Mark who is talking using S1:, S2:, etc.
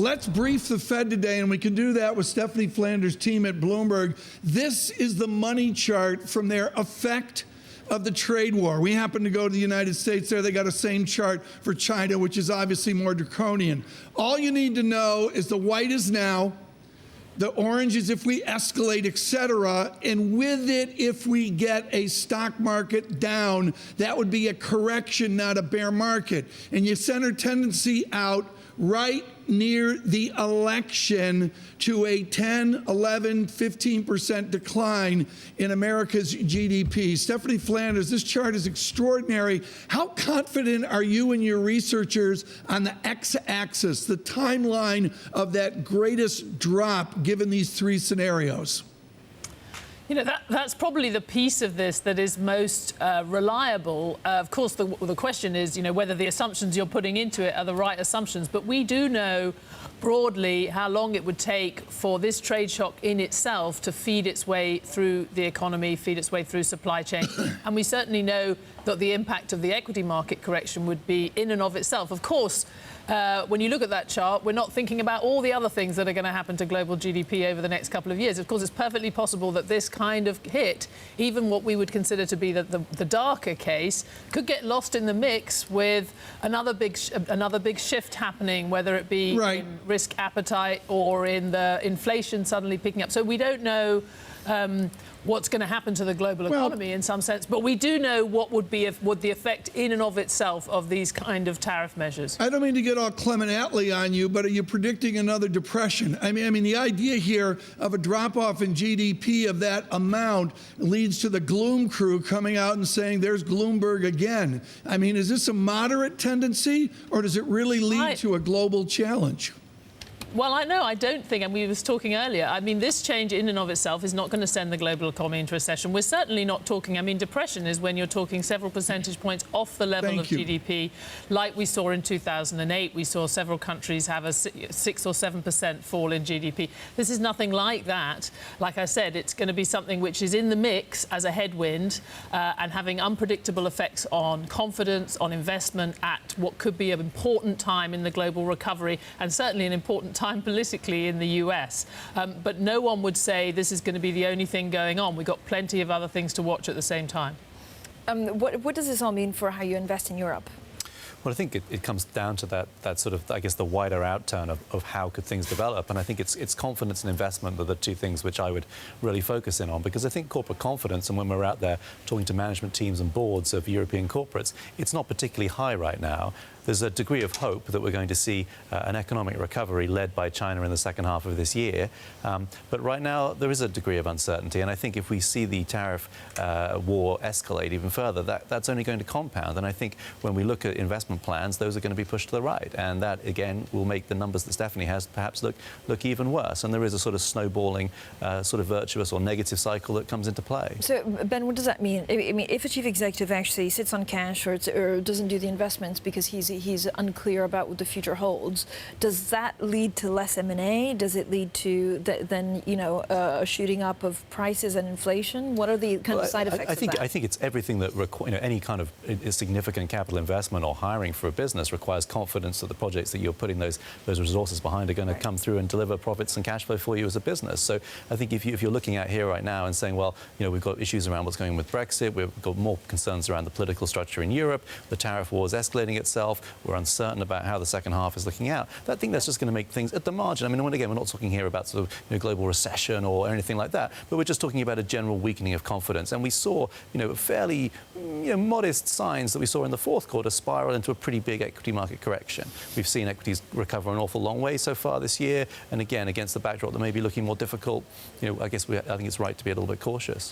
S1: Let's brief the Fed today, and we can do that with Stephanie Flanders' team at Bloomberg. This is the money chart from their effect of the trade war. We happen to go to the United States there. They got the same chart for China, which is obviously more draconian. All you need to know is the white is now, the orange is if we escalate, etc., and with it, if we get a stock market down, that would be a correction, not a bear market. And you center tendency out right near the election to a 10, 11, 15% decline in America's GDP. Stephanie Flanders, this chart is extraordinary. How confident are you and your researchers on the x-axis, the timeline of that greatest drop given these three scenarios?
S2: You know, that's probably the piece of this that is most reliable. Of course, the question is, you know, whether the assumptions you're putting into it are the right assumptions. But we do know broadly how long it would take for this trade shock in itself to feed its way through the economy, feed its way through supply chain. And we certainly know that the impact of the equity market correction would be in and of itself. Of course, when you look at that chart, we're not thinking about all the other things that are going to happen to global GDP over the next couple of years. Of course, it's perfectly possible that this kind of hit, even what we would consider to be the darker case, could get lost in the mix with another big shift happening, whether it be in risk appetite or in the inflation suddenly picking up. So we don't know what's going to happen to the global economy in some sense, but we do know what would be the effect in and of itself of these kind of tariff measures.
S1: I don't mean to get all Clement Attlee on you, but are you predicting another depression? I mean, the idea here of a drop-off in GDP of that amount leads to the gloom crew coming out and saying, there's Bloomberg again. I mean, is this a moderate tendency, or does it really lead to a global challenge?
S2: Well, I don't think, and we was talking earlier, I mean, this change in and of itself is not going to send the global economy into recession. We're certainly not talking, I mean, depression is when you're talking several percentage points off the level of GDP, like we saw in 2008. We saw several countries have a 6 or 7% fall in GDP. This is nothing like that. Like I said, it's going to be something which is in the mix as a headwind and having unpredictable effects on confidence, on investment at what could be an important time in the global recovery, and certainly an important time politically in the US. But no one would say this is going to be the only thing going on. We've got plenty of other things to watch at the same time.
S3: What does this all mean for how you invest in Europe?
S4: Well, I think it comes down to that sort of, I guess, the wider outturn of how could things develop. And I think it's confidence and investment are the two things which I would really focus in on, because I think corporate confidence, and when we're out there talking to management teams and boards of European corporates, it's not particularly high right now. There's a degree of hope that we're going to see an economic recovery led by China in the second half of this year. But right now, there is a degree of uncertainty. And I think if we see the tariff war escalate even further, that's only going to compound. And I think when we look at investment plans, those are going to be pushed to the right. And that, again, will make the numbers that Stephanie has perhaps look even worse. And there is a sort of snowballing, sort of virtuous or negative cycle that comes into play.
S3: So, Ben, what does that mean? I mean, if a chief executive actually sits on cash or doesn't do the investments because he's unclear about what the future holds, does that lead to less M&A? Does it lead to then, you know, a shooting up of prices and inflation? What are the kind of side effects of that?
S4: I think it's everything that any kind of significant capital investment or hiring for a business requires confidence that the projects that you're putting those resources behind are going to come through and deliver profits and cash flow for you as a business. So I think if you're looking at here right now and saying, well, you know, we've got issues around what's going on with Brexit, we've got more concerns around the political structure in Europe, the tariff war is escalating itself, we're uncertain about how the second half is looking out. I think that's just going to make things at the margin. I mean, again, we're not talking here about sort of global recession or anything like that, but we're just talking about a general weakening of confidence. And we saw, fairly modest signs that we saw in the fourth quarter spiral into a pretty big equity market correction. We've seen equities recover an awful long way so far this year, and again, against the backdrop that may be looking more difficult, I think it's right to be a little bit cautious.